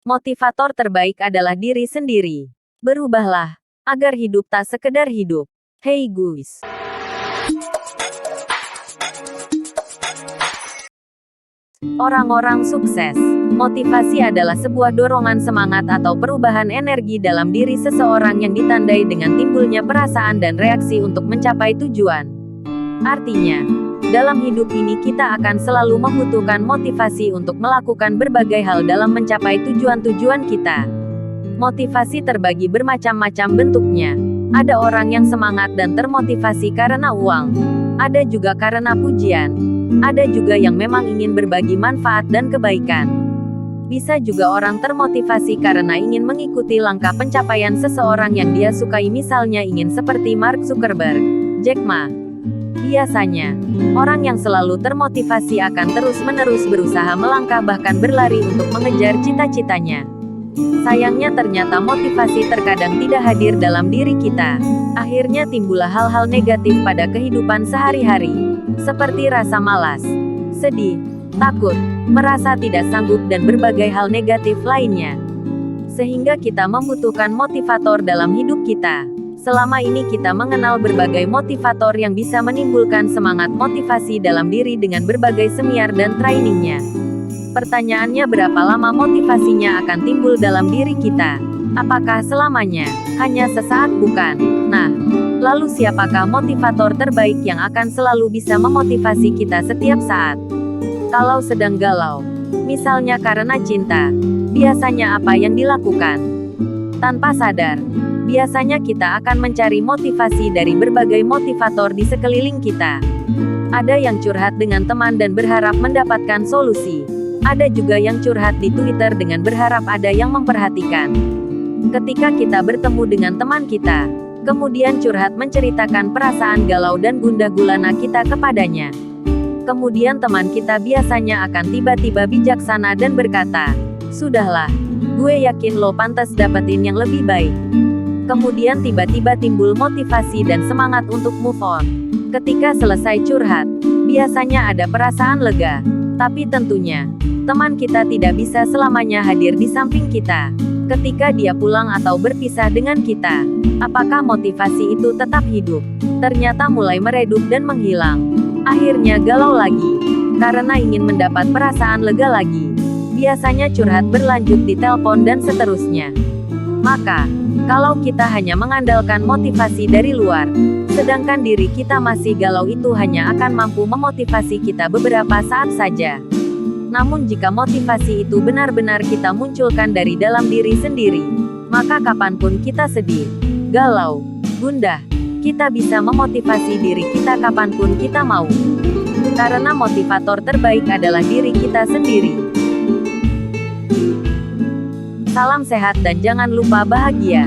Motivator terbaik adalah diri sendiri. Berubahlah, agar hidup tak sekedar hidup. Hey guys. Orang-orang sukses. Motivasi adalah sebuah dorongan semangat atau perubahan energi dalam diri seseorang yang ditandai dengan timbulnya perasaan dan reaksi untuk mencapai tujuan. Artinya, dalam hidup ini kita akan selalu membutuhkan motivasi untuk melakukan berbagai hal dalam mencapai tujuan-tujuan kita. Motivasi terbagi bermacam-macam bentuknya. Ada orang yang semangat dan termotivasi karena uang. Ada juga karena pujian. Ada juga yang memang ingin berbagi manfaat dan kebaikan. Bisa juga orang termotivasi karena ingin mengikuti langkah pencapaian seseorang yang dia sukai, misalnya ingin seperti Mark Zuckerberg, Jack Ma. Biasanya, orang yang selalu termotivasi akan terus-menerus berusaha melangkah bahkan berlari untuk mengejar cita-citanya. Sayangnya ternyata motivasi terkadang tidak hadir dalam diri kita. Akhirnya timbullah hal-hal negatif pada kehidupan sehari-hari, seperti rasa malas, sedih, takut, merasa tidak sanggup dan berbagai hal negatif lainnya. Sehingga kita membutuhkan motivator dalam hidup kita. Selama ini kita mengenal berbagai motivator yang bisa menimbulkan semangat motivasi dalam diri dengan berbagai semiar dan trainingnya. Pertanyaannya, berapa lama motivasinya akan timbul dalam diri kita? Apakah selamanya? Hanya sesaat bukan? Nah, lalu siapakah motivator terbaik yang akan selalu bisa memotivasi kita setiap saat? Kalau sedang galau, misalnya karena cinta, biasanya apa yang dilakukan? Tanpa sadar, biasanya kita akan mencari motivasi dari berbagai motivator di sekeliling kita. Ada yang curhat dengan teman dan berharap mendapatkan solusi. Ada juga yang curhat di Twitter dengan berharap ada yang memperhatikan. Ketika kita bertemu dengan teman kita, kemudian curhat menceritakan perasaan galau dan gundah gulana kita kepadanya. Kemudian teman kita biasanya akan tiba-tiba bijaksana dan berkata, "Sudahlah, gue yakin lo pantas dapetin yang lebih baik." Kemudian tiba-tiba timbul motivasi dan semangat untuk move on. Ketika selesai curhat, biasanya ada perasaan lega. Tapi tentunya, teman kita tidak bisa selamanya hadir di samping kita. Ketika dia pulang atau berpisah dengan kita, apakah motivasi itu tetap hidup? Ternyata mulai meredup dan menghilang. Akhirnya galau lagi, karena ingin mendapat perasaan lega lagi. Biasanya curhat berlanjut di telepon dan seterusnya. Maka, kalau kita hanya mengandalkan motivasi dari luar, sedangkan diri kita masih galau, itu hanya akan mampu memotivasi kita beberapa saat saja. Namun jika motivasi itu benar-benar kita munculkan dari dalam diri sendiri, maka kapanpun kita sedih, galau, gundah, kita bisa memotivasi diri kita kapanpun kita mau. Karena motivator terbaik adalah diri kita sendiri. Salam sehat dan jangan lupa bahagia.